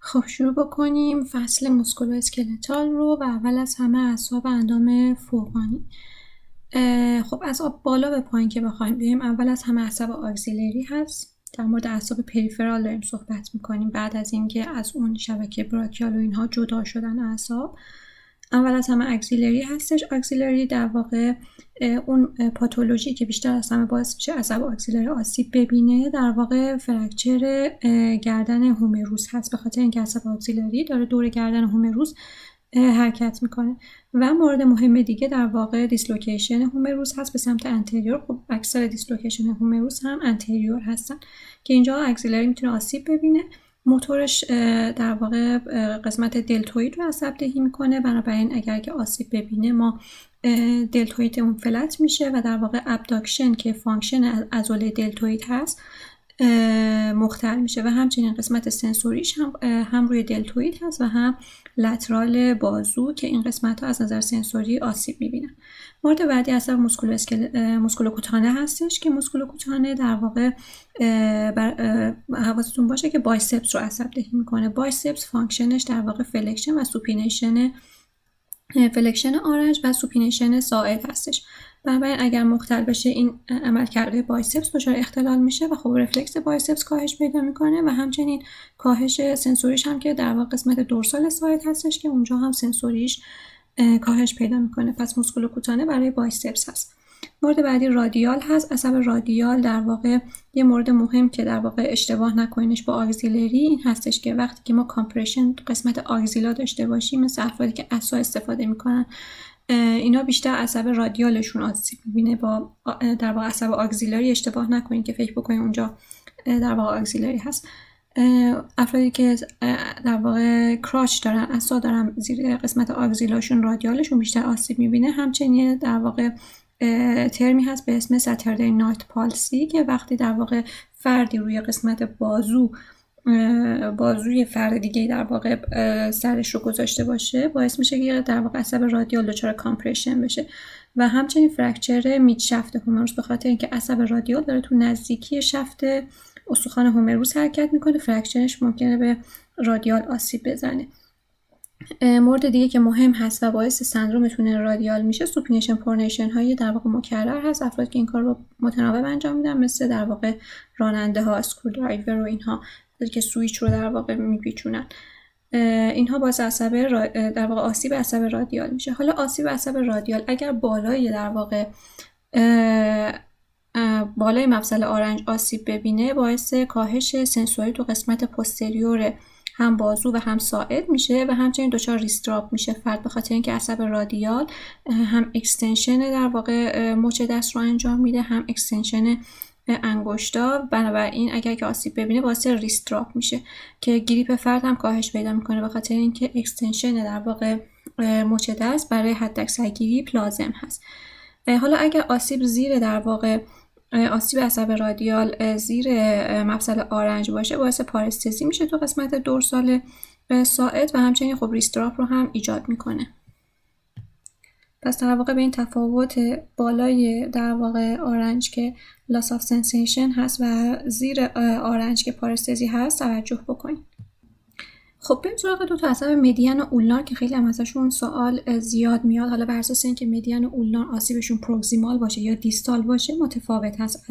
خب شروع بکنیم فصل مسکولو اسکلتال رو و اول از همه اعصاب اندام فوقانی. خب از بالا به پایین که بخوایم بریم، اول از همه اعصاب آگزیلری هست. در مورد اعصاب پریفرال داریم صحبت میکنیم بعد از اینکه از اون شبکه براکیال و اینها جدا شدن اعصاب. اول از همه اگزیلری هستش. اگزیلری در واقع اون پاتولوژی که بیشتر از همه باعث میشه عصب اگزیلری آسیب ببینه در واقع فرکچر گردن هومروس هست، به خاطر اینکه عصب اگزیلری داره دور گردن هومروس حرکت میکنه. و مورد مهم دیگه در واقع دیسلوکیشن هومروس هست به سمت انتریور. خب اکثر دیسلوکیشن هومروس هم انتریور هستن که اینجا اگزیلری میتونه آسیب ببینه. موتورش در واقع قسمت دلتوید رو عصب دهی میکنه، بنابراین اگر که آسیب ببینه ما دلتوید اون فلت میشه و در واقع ابداکشن که فانکشن عضله دلتوید هست مختل میشه و همچنین قسمت سنسوریش هم روی دلتوید هست و هم لترال بازو که این قسمت ها از نظر سنسوری آسیب میبینن. مورد بعدی عصب مسکولوکوتانه هستش که مسکولوکوتانه در واقع حواستون باشه که بایسپس رو عصب دهی میکنه. بایسپس فانکشنش در واقع فلکشن و سوپینیشن، فلکشن آرنج و سوپینیشن ساعد هستش. بنابراین اگر مختل بشه این عملکرد بایسپس دچار اختلال میشه و خب رفلکس بایسپس کاهش پیدا میکنه و همچنین کاهش سنسوریش هم که در واقع قسمت دورسال ساعد هستش که اونجا هم سنسوریش کاهش پیدا میکنه. پس مسکولوکوتانه برای بایسپس هست. مورد بعدی رادیال هست. عصب رادیال در واقع یه مورد مهم که در واقع اشتباه نکنینش با آگزیلری این هستش که وقتی که ما کامپرشن قسمت آگزیلا داشته باشیم، مثل افرادی که عصا استفاده میکنن اینا بیشتر عصب رادیالشون آسیب میبینه با در واقع عصب آگزیلری اشتباه نکنین که فکر بکنین اونجا در واقع آگزیلری هست. افرادی که در واقع کراچ دارن، عصا دارن زیر قسمت آگزیلاشون رادیالشون بیشتر آسیب میبینه. همچنین در واقع ترمی هست به اسم ساتردی نایت پالسی که وقتی در واقع فردی روی قسمت بازوی فرد دیگه در واقع سرش رو گذاشته باشه باعث میشه که در واقع عصب رادیال دچار کامپرشن بشه و همچنین فرکچر مید شفت هومروس به خاطر اینکه عصب رادیال داره تو نزدیکی شفت استخوان هومروس حرکت میکنه، فرکچرش ممکنه به رادیال آسیب بزنه. مورد دیگه که مهم هست و باعث سندروم تونل رادیال میشه سوپینیشن پرونیشن های در واقع مکرر هست. افراد که این کار رو متناوب انجام میدن مثل در واقع راننده ها، اسکرو درایور و اینها که سویچ رو در واقع میپیچونن، اینها باعث در واقع آسیب عصب رادیال میشه. حالا آسیب عصب رادیال اگر بالای در واقع بالای مفصل آرنج آسیب ببینه باعث کاهش سنسوری تو قسمت پوستریور هم بازو و هم ساعد میشه و همچنین دچار ریستراپ میشه فرد به خاطر اینکه عصب رادیال هم اکستنشن در واقع مچ دست رو انجام میده هم اکستنشن انگشتا. بنابراین اگر که آسیب ببینه باعث ریستراپ میشه که گریپ فرد هم کاهش پیدا میکنه به خاطر اینکه اکستنشن در واقع مچ دست برای حداکثر گریپ لازم هست. حالا اگر آسیب زیر در واقع آسیب عصب رادیال زیر مفصل آرنج باشه باعث پارستزی میشه تو قسمت دورسال ساعد و همچنین خب ریستراپ رو هم ایجاد میکنه. پس در واقع به این تفاوت بالای در واقع آرنج که loss of sensation هست و زیر آرنج که پارستزی هست توجه بکنید. خب بریم سراغ دو تا عصب مدین و اولنار که خیلی هم ازشون سوال زیاد میاد. حالا بر اساس اینکه مدین و اولنار آسیبشون پروگزیمال باشه یا دیستال باشه متفاوت هست.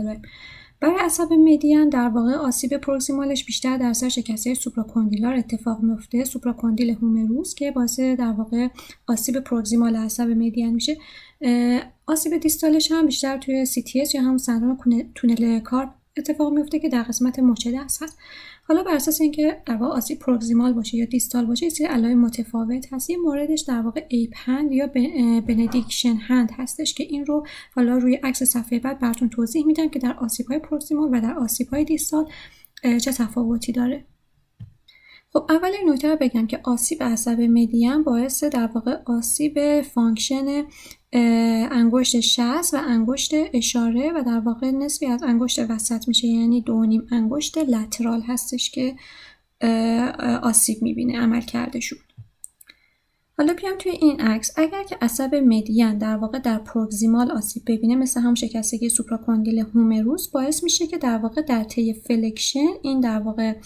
برای عصب مدین در واقع آسیب پروگزیمالش بیشتر در سر شکسته سوپراکوندیلار اتفاق میفته، سوپراکوندیل هومروس که باعث در واقع آسیب پروگزیمال عصب مدین میشه. آسیب دیستالش هم بیشتر توی CTS یا هم سندروم تونل کارپ اتفاق میفته که در قسمت مچ دست هست. حالا بر اساس اینکه در واقع آسیب پروگزیمال باشه یا دیستال باشه، این علائم متفاوت هست. یه موردش در واقع ایپ هند یا بندیکشن هند هستش که این رو حالا روی عکس صفحه بعد براتون توضیح میدم که در آسیب‌های پروگزیمال و در آسیب‌های دیستال چه تفاوتی داره. خب اول این نکته رو بگم که آسیب عصب مدین باعث در واقع آسیب فانکشن انگشت شست و انگشت اشاره و در واقع نصفی از انگشت وسط میشه، یعنی 2.5 انگشت لترال هستش که آسیب میبینه عمل کردشون. حالا بیام توی این عکس، اگر که عصب مدین در واقع در پروگزیمال آسیب ببینه، مثل هم شکستگی سوپراکوندیل هومروس، باعث میشه که در واقع در طی فلکشن این در واقع 2.5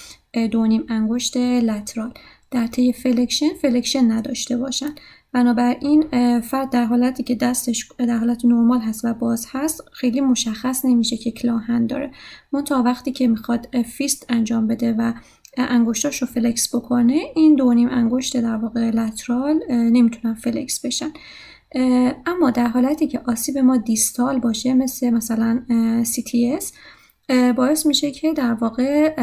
انگشت لترال در طی فلکشن نداشته باشن. بنابراین فرد در حالتی که دستش در حالت نرمال هست و باز هست خیلی مشخص نمیشه که کلاهند داره. منتها وقتی که میخواد فیست انجام بده و انگشتاش رو فلکس بکنه، این 2.5 انگشت در واقع لترال نمیتونن فلکس بشن. اما در حالتی که آسیب ما دیستال باشه، مثلا CTS، باعث میشه که در واقع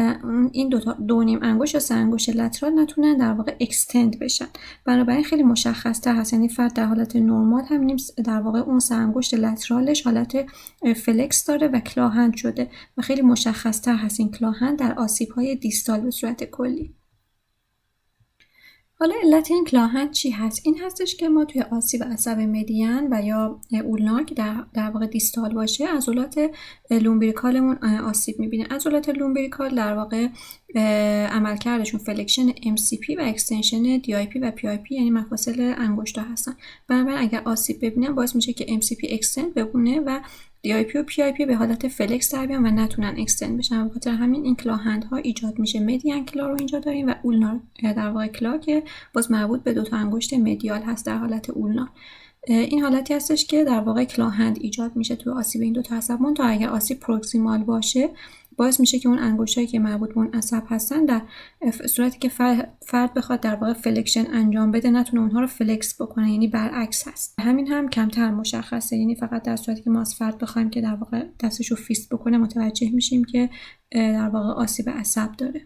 این 2.5 انگشت یا 3 انگشت لترال نتونن در واقع اکستند بشن. بنابراین خیلی مشخص تر هست، یعنی فرد در حالت نرمال هم در واقع اون 3 انگشت لترالش حالت فلکس داره و کلاهند شده و خیلی مشخص تر هست این کلاهند در آسیب های دیستال به صورت کلی. حالا علت این کلاهند چی هست؟ این هستش که ما توی آسیب عصب مدین و یا اولنار که در واقع دیستال باشه، عضلات لومبریکالمون آسیب میبینه. عضلات لومبریکال در واقع عملکردشون فلکشن MCP و اکستنشن DIP و PIP، یعنی مفاصل انگشتا هستن. بنابراین اگر آسیب ببینن باعث میشه که MCP اکستند بمونه و DIP و PIP به حالت فلکس در بیان و نتونن اکستند بشن. به خاطر همین این کلاهندها ایجاد میشه. مدین کلا رو اینجا داریم و اولنار در واقع کلا که باز مربوط به 2 تا انگشت مدیال هست در حالت اولنار. این حالتی هستش که در واقع کلاهند ایجاد میشه تو آسیب این 2 تا عصب. تا اگر آسیب پروکسیمال باشه باعث میشه که اون انگشتایی که مربوط به اون عصب هستن در صورتی که فرد بخواد در واقع فلکشن انجام بده نتونه اونها رو فلکس بکنه، یعنی برعکس هست. همین هم کمتر مشخصه، یعنی فقط در صورتی که ما از فرد بخوایم که در واقع دستش رو فیست بکنه متوجه میشیم که در واقع آسیب عصب داره.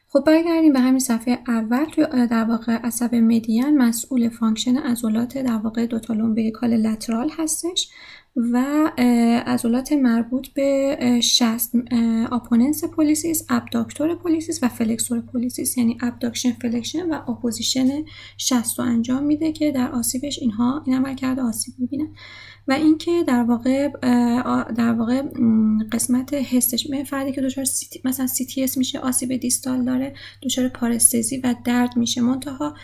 خب برگردیم به همین صفحه اول. توی در واقع عصب مدین مسئول فانکشن عضلات در واقع 2 تا لومبریکال لترال هستش و عضلات مربوط به شست، آپوننس پولیسیس، ابداکتور پولیسیس و فلکسور پولیسیس، یعنی ابداکشن، فلکشن و اپوزیشن شست رو انجام میده که در آسیبش این عملکرد آسیب میبینه. و اینکه در واقع قسمت حسش، فردی که دچار مثلا CTS میشه، آسیب دیستال داره، دچار پارستزی و درد میشه، منتها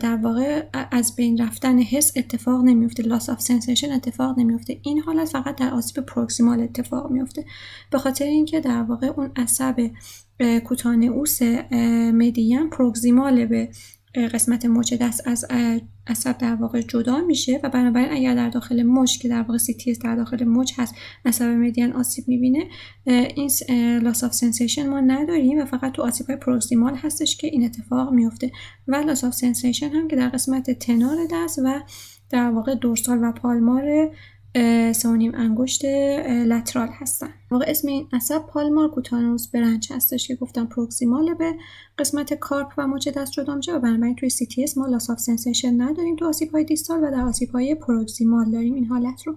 در واقع از بین رفتن حس اتفاق نمیفته، لاس آف سنسیشن اتفاق نمیفته. این حالت فقط در آسیب پروکسیمال اتفاق میفته، به خاطر اینکه در واقع اون عصب کوتانئوس مدین پروکسیمال به قسمت مچ دست از عصب در واقع جدا میشه و بنابراین اگر در داخل مچ که در واقع CTS در داخل مچ هست عصب مدین آسیب میبینه، این لاس آف سنسیشن ما نداریم و فقط تو آسیب های پروکسیمال هستش که این اتفاق میفته و لاس آف سنسیشن هم که در قسمت تنار دست و در واقع دورسال و پالمار 3.5 انگشت لترال هستن. واقع اسم این عصب پالمار کوتانوس برنچ هستش که گفتم پروکسیمال به قسمت کارپ و مچ دست جدا میشه و بنابراین توی CTS ما لاس آف سنسیشن نداریم تو آسیب های دیستال و در آسیب های پروکسیمال داریم این حالت رو.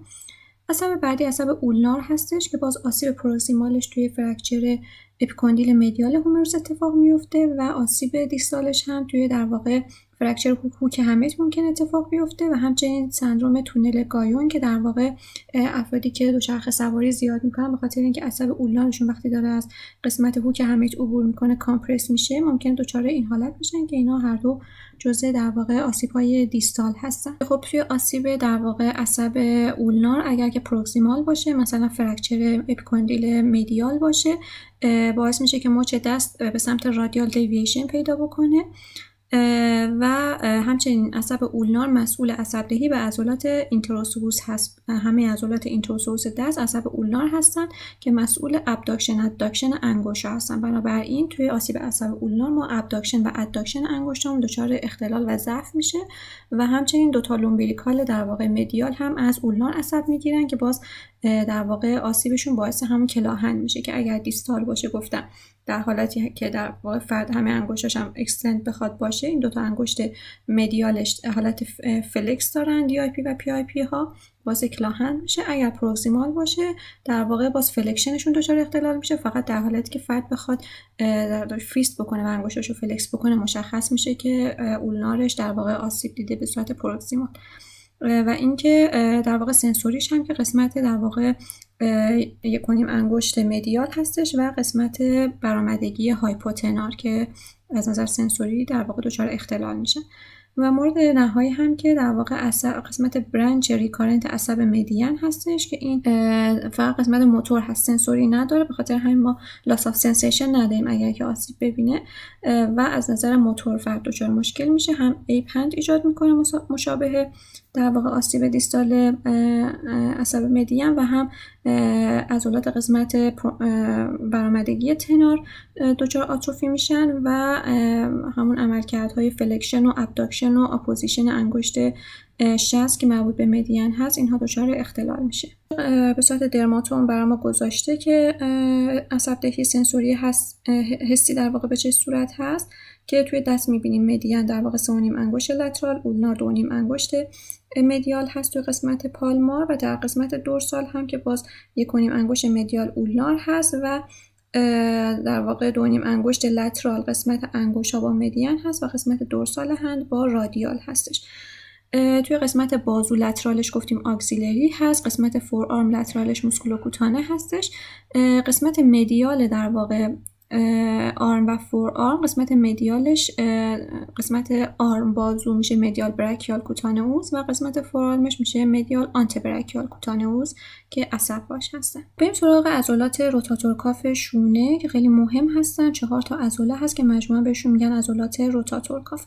عصب بعدی عصب اولنار هستش که باز آسیب پروکسیمالش توی فرکچر اپیکوندیل مدیال هومروس اتفاق میفته و آسیب دیستالش هم توی در واقع فرکچر هوک همت ممکن اتفاق بیفته و همچنین سندروم تونل گایون که در واقع افرادی که دوچرخه سواری زیاد میکنن به خاطر اینکه عصب اولنارشون وقتی داره از قسمت هوک همت عبور میکنه کامپرس میشه، ممکن دچار این حالت بشن که اینا هر دو جزء در واقع آسیب‌های دیستال هستن. خب توی آسیب در واقع عصب اولنار اگر که پروکسیمال باشه، مثلا فرکچر اپیکوندیل مدیال باشه، باعث میشه که مچ دست به سمت رادیال دیوییشن پیدا بکنه و همچنین عصب اولنار مسئول عصب دهی و عضلات اینتروسوس هست. همه عضلات اینتروسوس دست عصب اولنار هستن که مسئول ابداکشن اداکشن انگشت هستن. بنابراین توی آسیب عصب اولنار ما ابداکشن و اداکشن انگشتمون دچار اختلال و ضعف میشه و همچنین 2 تا لومبریکال در واقع مدیال هم از اولنار عصب میگیرن که باز در واقع آسیبشون باعث همون کلاهند میشه که اگر دیستال باشه گفتم در حالتی که در واقع فرد همه انگشتاش هم اکستند بخواد باشه، این 2 تا انگشت مدیالش حالت فلکس دارن DIP و PIP ها، باز کلاهند میشه. اگر پروکسیمال باشه در واقع باز فلکشنشون دچار اختلال میشه، فقط در حالتی که فرد بخواد فیست بکنه و انگشتاشو فلکس بکنه مشخص میشه که اولنارش در واقع آسیب دیده به صورت پروکسیمال. و اینکه در واقع سنسوریش هم که قسمت در واقع 1.5 انگشت مدیال هستش و قسمت برآمدگی هایپوتنار که از نظر سنسوری در واقع دچار اختلال میشه. و مورد نهایی هم که در واقع قسمت برانچ ریکارنت عصب مدین هستش که این فقط قسمت موتور هست، سنسوری نداره، به خاطر همین ما لاس آف سنسیشن نداریم اگر که آسیب ببینه و از نظر موتور فرد دچار مشکل میشه، هم ایپند ایجاد میکنه مشابه در واقع آسیب دیستال عصب مدین و هم عضلات قسمت برآمدگی تنار دچار آتروفی میشن و همون عملکردهای فلکشن و ابداکشن و اپوزیشن انگشت شست که مربوط به مدین هست اینها دچار اختلال میشه. به صورت درماتوم برای ما گذاشته که عصب دهی سنسوری هست، حسی در واقع به چه صورت هست که توی دست میبینیم مدین در واقع 3.5 انگشت لترال، اولنار 2.5 انگشت مدیال هست توی قسمت پالمار و در قسمت دورسال هم که باز 1.5 انگشت مدیال اولنار هست و در واقع 2.5 انگشت لترال قسمت انگشت ها با مدین هست و قسمت دورسال هند با رادیال هستش. توی قسمت بازو لترالش گفتیم آکسیلری هست، قسمت فور آرم لترالش موسکولوکوتانه هستش، قسمت مدیال در واقع آرم و فور آرم قسمت مدیالش قسمت آرم بازو میشه مدیال براکیال کوتانئوس و قسمت فور آرمش میشه مدیال آنتی براکیال کوتانئوس که عصب باش هستن. بریم سراغ عضلات روتاتور کاف شونه که خیلی مهم هستن. 4 تا عضله هست که مجموعاً بهشون میگن عضلات روتاتور کاف.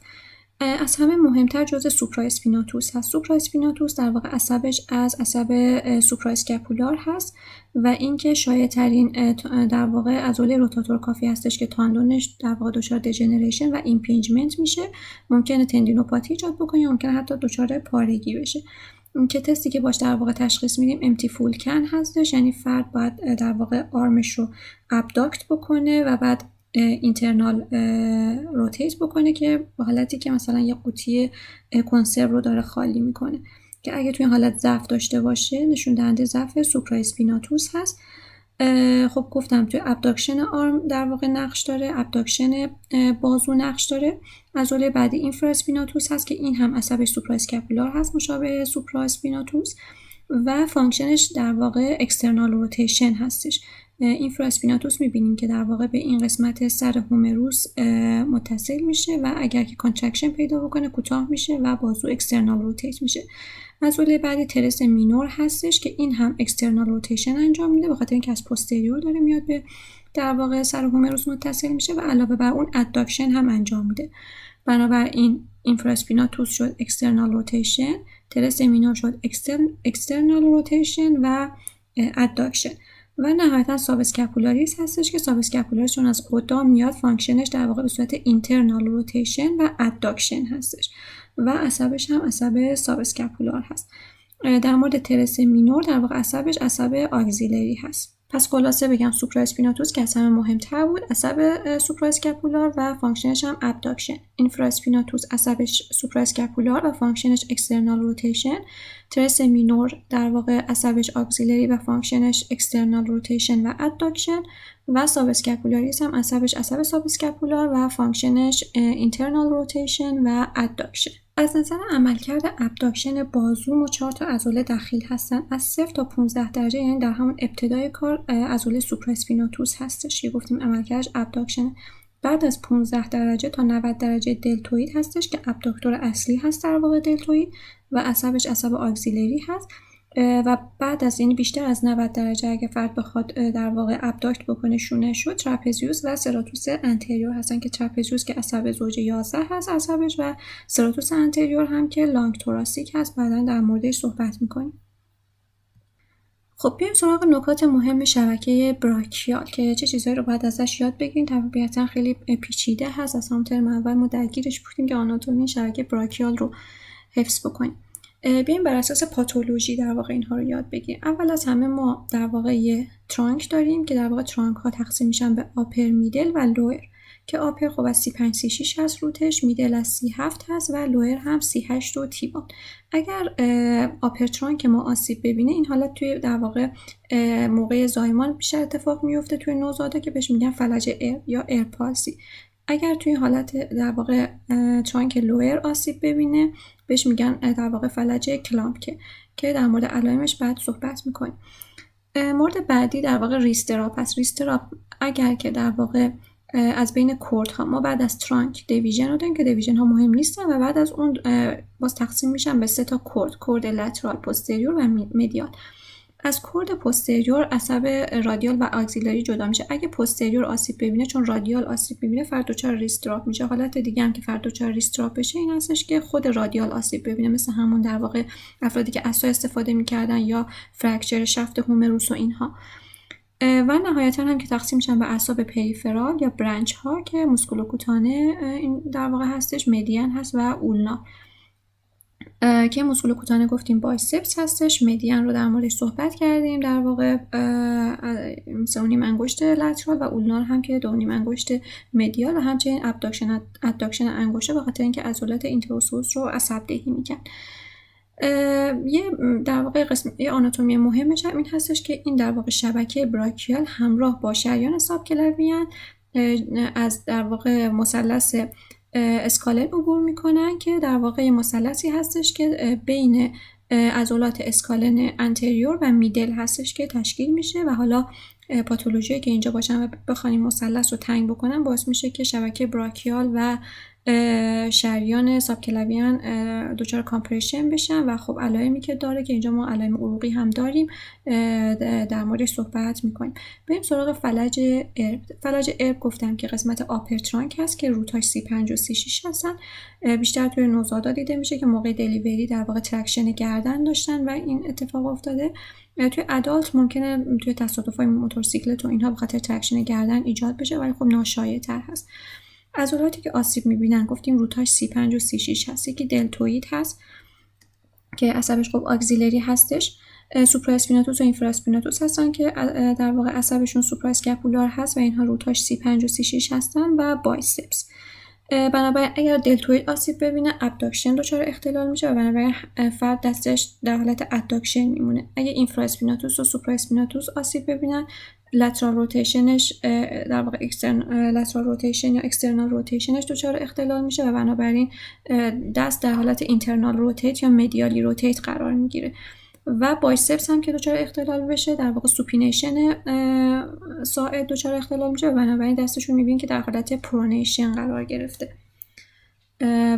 از همه مهمتر جزء سوپرا اسپیناتوس هست. سوپرا اسپیناتوس در واقع عصبش از عصب سوپرا اسکاپولار هست و اینکه شایع‌ترین در واقع عضله روتاتور کافی هستش که تاندونش در واقع دچار دژنریشن و ایمپینجمنت میشه، ممکنه تندینوپاتی ایجاد بکنه یا ممکنه حتی دچار پارگی بشه. که تستی که باش در واقع تشخیص میدیم امتی فول کن هستش، یعنی فرد باید در واقع آرمش رو ابداکت بکنه و بعد اینترنال روتیت بکنه که به حالتی که مثلا یه قوطی کنسرو رو داره خالی میکنه، که اگه توی این حالت ضعف داشته باشه نشون دهنده ضعف سوپرا اسپیناتوس هست. خب گفتم توی ابداکشن آرم در واقع نقش داره، ابداکشن بازو نقش داره. عضله بعدی اینفرا اسپیناتوس هست که این هم عصب سوپرا اسکاپولار هست مشابه سوپرا اسپیناتوس و فانکشنش در واقع اکسترنال روتیشن هستش. اینفرا اسپیناتوس میبینیم که در واقع به این قسمت سر هومروس متصل میشه و اگر که کانترکشن پیدا بکنه کوتاه میشه و بازو اکسترنال روتیت میشه. عضله بعدی ترس مینور هستش که این هم اکسترنال روتیشن انجام میده به خاطر اینکه از پوستریور داره میاد به در واقع سر هومروس متصل میشه و علاوه بر اون اداکشن هم انجام میده. بنابراین اینفرا اسپیناتوس شد اکسترنال روتیشن، ترس مینور شد اکسترنال روتیشن و اداکشن و نهایتا ساب اسکاپولاریس هستش که ساب اسکاپولاریس چون از قدام میاد فانکشنش در واقع به صورت اینترنال روتیشن و اداکشن هستش و عصبش هم عصب ساب اسکاپولار هست. در مورد ترس مینور در واقع عصبش عصب آگزیلری هست. پس خلاصه بگم سوپرا اسپیناتوس که از همه مهمتر بود عصب سوپرا اسکاپولار و فانکشنش هم ابداکشن. اینفرا اسپیناتوس عصبش سوپرا اسکاپولار و فانکشنش اکسترنال روتیشن. ترس مینور در واقع عصبش آگزیلری و فانکشنش اکسترنال روتیشن و اداکشن و ساب اسکاپولاریس هم عصبش عصب ساب اسکاپولار و فانکشنش اینترنال روتیشن و اداکشن. از نظر عملکرد ابداکشن بازو ما 4 تا عضله دخیل هستن از 0 تا 15 درجه، یعنی در همون ابتدای کار عضله سوپرا اسپیناتوس هستش که گفتیم عملکردش ابداکشن. بعد از 15 درجه تا 90 درجه دلتوید هستش که ابداکتور اصلی هست در واقع دلتوید و عصبش عصب آگزیلری هست و بعد از یعنی بیشتر از 90 درجه اگه فرد بخواد در واقع ابداکت بکنه شونه شد تراپزیوس و سراتوس انتریور هستن که تراپزیوس که عصب زوج 11 هست عصبش و سراتوس انتریور هم که لانگ توراسیک هست، بعدا در موردش صحبت میکنیم. خب بیایم سراغ نکات مهم شبکه براکیال که چه چیزایی رو باید ازش یاد بگیریم. طبیعتا خیلی پیچیده هست، از همون ترم اول ما درگیرش بودیم که آناتومی شبکه براکیال رو حفظ بکنیم. بیایم بر اساس پاتولوژی در واقع اینها رو یاد بگیریم. اول از همه ما در واقع یه ترانک داریم که در واقع ترانک ها تقسیم میشن به آپر، میدل و لوئر که آپر خب از 35 36 هست روتش، میدل از 37 هست و لوئر هم 38 و تیبان. اگر آپر ترانک ما آسیب ببینه این حالت توی در واقع موقع زایمان بیشتر اتفاق میفته توی نوزادا که بهش میگن فلج ایر یا ایر پالسی. اگر توی حالت در واقع ترانک لوئر آسیب ببینه بهش میگن در واقع فلج کلامپ که در مورد علائمش بعد صحبت میکنیم. مورد بعدی در واقع ریستراپ است. ریستراپ اگر که در واقع از بین کورد ها ما بعد از ترانک دیویژن رو داریم که دیویژن ها مهم نیستن و بعد از اون باز تقسیم میشن به 3 تا کورد لترال، پوستریور و مدیال. از کورد پوستریور عصب رادیال و آکسیلاری جدا میشه. اگه پوستریور آسیب ببینه، چون رادیال آسیب ببینه، فرد دچار ریستراپ میشه. حالت دیگه هم که فرد دچار ریستراپ بشه این هستش که خود رادیال آسیب ببینه، مثل همون در واقع افرادی که عصا استفاده میکردن یا فرکچر شفت هومروس و اینها. و نهایتا هم که تقسیم میشن به اعصاب پریفرال یا برنچ ها که موسکولوکوتانه این در واقع هستش، مدیان هست و اولنا. که موسکولوکوتانه گفتیم بایسپس هستش، مدیان رو در موردش صحبت کردیم در واقع مثل نیم انگشت لترال، و اولنار هم که 2 نیم انگشت مدیال و همچنین ابداکشن انگشته، به خاطر اینکه عضلات اینتروسوس رو عصب دهی میگن. یه در واقع یه آناتومی مهمش هم این هستش که این در واقع شبکه براکیال همراه با شریان سابکلاویان از در واقع مثلث اسکالن عبور میکنن که در واقع مثلثی هستش که بین عضلات اسکالن انتریور و میدل هستش که تشکیل میشه و حالا پاتولوژی که اینجا باشن و بخوایم مثلث رو تنگ بکنن باعث میشه که شبکه براکیال و شریان سابکلاویان دچار کامپرشن بشن و خب علائمی که داره که اینجا ما علائم عروقی هم داریم در موردش صحبت میکنیم. بریم سراغ فلج ارب. فلج ارب گفتم که قسمت آپر ترانک هست که روتاش 35 و 36 هستن. بیشتر توی نوزادا دیده میشه که موقع دلیوری در واقع ترکشن گردن داشتن و این اتفاق افتاده. توی ادالت ممکنه توی تصادف‌های موتورسیکلت و اینها به خاطر ترکشن گردن ایجاد بشه، ولی خب ناشایع‌تر هست. عضلاتی که آسیب میبینن گفتیم روتاش 35 و 36 هست. یکی دلتوئید هست که عصبش خب آکسیلری هستش، سوپرااسپیناتوس و اینفرااسپیناتوس هستن که در واقع عصبشون سوپراسکاپولار هست و اینها روتاش 35 و 36 هستن، و بایسپس. بنابراین اگر دلتوئید آسیب ببینه ابداکشن دچار اختلال میشه و بنابراین فرد دستش در حالت اداکشن میمونه. اگه اینفرااسپیناتوس و سوپرااسپیناتوس آسیب ببینن لترال روتیشنش در واقع لترال روتیشن یا اکسترنال روتیشنش دچار اختلال میشه و بنابراین دست در حالت اینترنال روتیت یا مدیالی روتیت قرار میگیره. و بایسپس هم که دچار اختلال بشه در واقع سوپینیشن ساعد دچار اختلال میشه و بنابراین دستشون میبینین که در حالت پرونیشن قرار گرفته.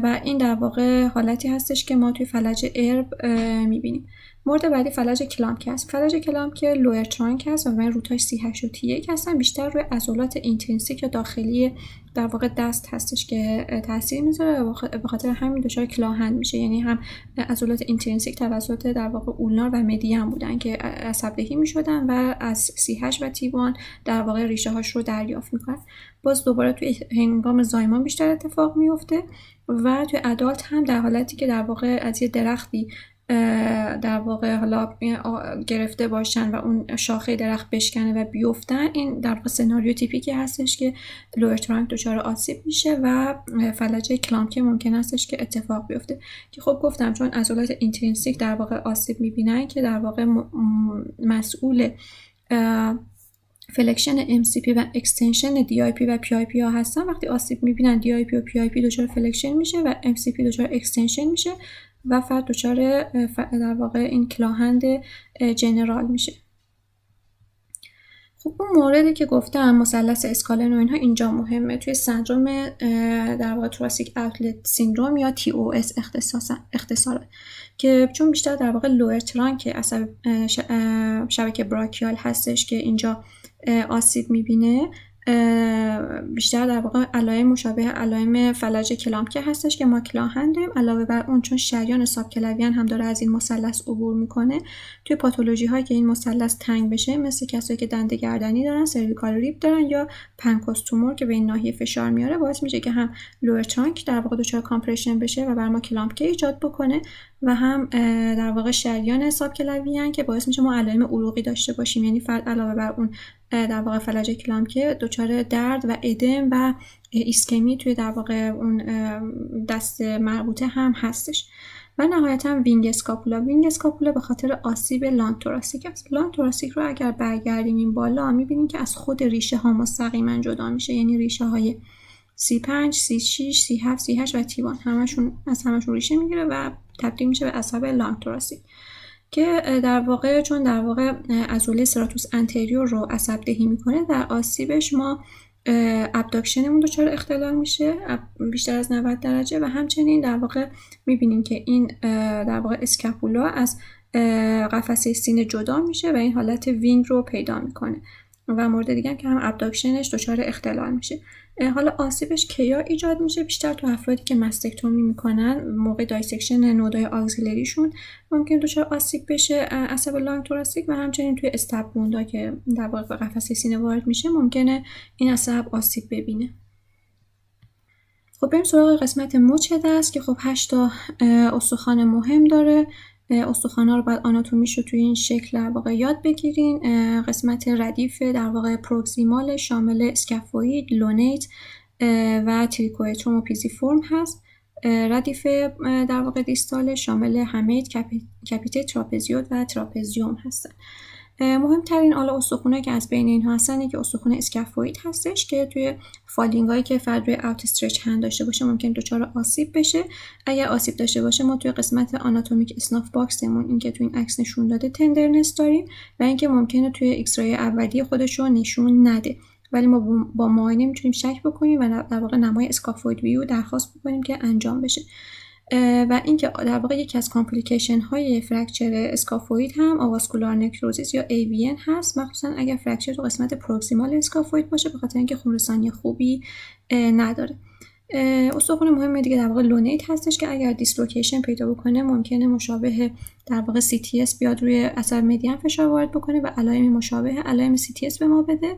و این در واقع حالتی هستش که ما توی فلج ارب میبینیم. مورد بعدی فلج کلامک هست. فلج کلامک لویر ترانک هست و من روتاش 38 و 31 هستن. بیشتر روی عضلات اینترنسیک یا داخلی در واقع دست هستش که تاثیر میذاره و به خاطر همین دچار کلاهند میشه. یعنی هم عضلات اینترنسیک توسط در واقع اولنار و مدیان بودن که عصب دهی میشدن و از 38 و تی1 در واقع ریشه هاش رو دریافت میکنن. باز دوباره توی هنگام زایمان بیشتر اتفاق میفته و توی ادالت هم در حالتی که در واقع از یه درختی در واقع حالا گرفته باشن و اون شاخه درخت بشکنه و بیفتن، این در واقع سناریو تیپیکی هستش که لویر ترانک دچار آسیب میشه و فلج کلامک ممکن هستش که اتفاق بیفته. که خب گفتم چون عضلات اینترنسیک در واقع آسیب میبینن که در واقع مسئول فلکشن MCP و اکستنشن DIP و PIP ها هستن. وقتی آسیب میبینن DIP و PIP دچار فلکشن میشه و MCP دچار اکستنشن میشه و فرد دچار در واقع این کلاهند جنرال میشه. خب اون موردی که گفتم مثلث اسکالن و اینها اینجا مهمه. توی سندروم در واقع توراسیک اوتلت سیندروم یا TOS اختصارا که چون بیشتر در واقع لویر ترانک عصب شبکه براکیال هستش که اینجا آسیب میبینه، بیشتر در واقع علائم مشابه علائم فلج کلامک هستش که ما کلاهند داریم. علاوه بر اون چون شریان سابکلاویان هم داره از این مثلث عبور میکنه، توی پاتولوژی هایی که این مثلث تنگ بشه مثل کسایی که دنده گردنی دارن، سرویکال ریب دارن یا پنکوس تومور که به این ناحیه فشار میاره، باعث میشه که هم لویر ترانک در واقع دچار کامپرشن بشه و بر ما کلامک ایجاد بکنه و هم در واقع شریان سابکلاویان که باعث میشه ما علائم عروقی داشته باشیم. یعنی فرد علاوه بر اون در واقع فلج کلامک دچار درد و ادم و ایسکمی توی در واقع اون دست مربوطه هم هستش. و نهایتا وینگ اسکاپولا به خاطر آسیب لانگ توراسیک است. لانگ توراسیک رو اگر برگردیم این بالا میبینیم که از خود ریشه ها مستقیما جدا میشه. یعنی ریشه های 35, 36, 37, 38 و تی1 همشون ریشه میگیره و تبدیل میشه به عصب لانگ توراسیک که در واقع چون در واقع عضله سراتوس انتریور رو عصب دهی میکنه، در آسیبش ما ابداکشنمون دچار اختلال میشه بیشتر از 90 درجه و همچنین در واقع میبینیم که این در واقع اسکاپولا از قفسه سینه جدا میشه و این حالت وینگ رو پیدا میکنه و مورد دیگه هم که هم ابداکشنش دچار اختلال میشه. حالا آسیبش کیا ایجاد میشه؟ بیشتر تو افرادی که مستکتومی میکنن موقع دایسکشن نودای آکسیلریشون ممکن دچار آسیب بشه عصب لانگ توراسیک و همچنین توی استپ ووندا که در واقع قفسه سینه وارد میشه ممکنه این عصب آسیب ببینه. خب بریم سراغ قسمت مچ دست که خب 8 تا استخوان مهم داره. استخوان‌ها رو باید آناتومیش رو توی این شکل در واقع یاد بگیرین. قسمت ردیف در واقع پروکسیمال شامل اسکافوید، لونیت و تریکوئتروم و پیزیفورم هست. ردیف در واقع دیستال شامل همید، کپیته، تراپزیوت و تراپزیوم هستن. مهمترین استخونایی که از بین اینها هستن که استخوان اسکافوید هستش که توی فالینگ هایی که فرد روی اوت استرچ هند داشته باشه ممکن دچار آسیب بشه. اگر آسیب داشته باشه ما توی قسمت آناتومیک اسناف باکسمون این که توی این عکس نشون داده تندرنس داریم و اینکه ممکنه توی ایکس رای اولیه خودش رو نشون نده ولی ما با معاینه میتونیم شک بکنیم و در واقع نمای اسکافوید ویو درخواست بکنیم که انجام بشه. و اینکه در واقع یکی از کامپلیکیشن های فرکچر اسکافوید هم آواسکولار نکروزیس یا AVN هست، مخصوصا اگر فرکچر تو قسمت پروکسیمال اسکافوید باشه به خاطر اینکه خونرسانی خوبی نداره. استخوان مهم دیگه در واقع لونیت هستش که اگر دیسلوکیشن پیدا بکنه ممکنه مشابه در واقع CTS بیاد روی عصب مدین فشار وارد بکنه و علائم مشابه علائم CTS به ما بده.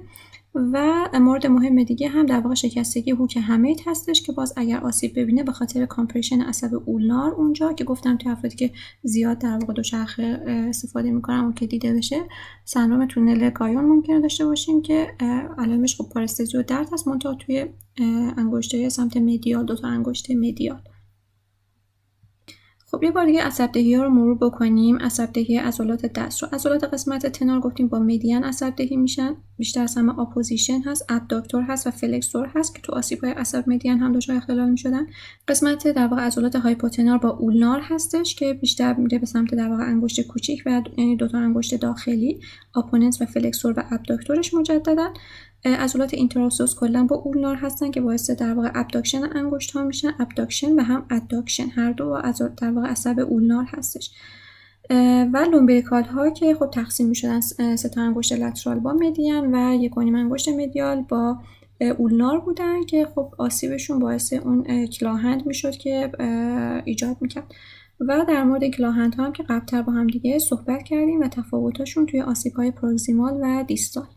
و مورد مهم دیگه هم در واقع شکستگی هوک همید هستش که باز اگر آسیب ببینه به خاطر کامپرشن عصب اولنار اونجا که گفتم تو افرادی که زیاد در واقع دوچرخه استفاده میکنن اون که دیده بشه سندرم تونل گایون ممکنه داشته باشیم که علائمش خب پارستزی و درد هست منتها توی انگشته سمت مدیال، 2 تا انگشت مدیال. خب یه بار دیگه عصب‌دهی ها رو مرور بکنیم. عصب‌دهی عضلات دست رو عضلات قسمت تنار گفتیم با مدین عصب‌دهی میشن، بیشتر از همه اپوزیشن هست، ابداکتور هست و فلکسور هست که تو آسیب‌های عصب مدین هم دچار اختلال میشدن. قسمت در واقع عضلات هایپوتنار با اولنار هستش که بیشتر میره به سمت در واقع انگشت کوچیک و یعنی 2 تا انگشت داخلی، اپوننس و فلکسور و ابداکتورش مجددا. عضلات اینتراوسوس کلا با اولنار هستن که باعث در واقع ابداکشن انگشت ها میشن، ابداکشن و هم اداکشن، هر دو در واقع عصب اولنار هستش. و لومبریکال ها که خب تقسیم میشدن 3 تا انگشت لترال با مدین و 1.5 انگشت مدیال با اولنار بودن که خب آسیبشون باعث اون کلاهند میشد که ایجاد میکرد. و در مورد کلاهند ها هم که قبلتر با هم دیگه صحبت کردیم و تفاوتاشون توی آسیب های پروکسیمال و دیستال.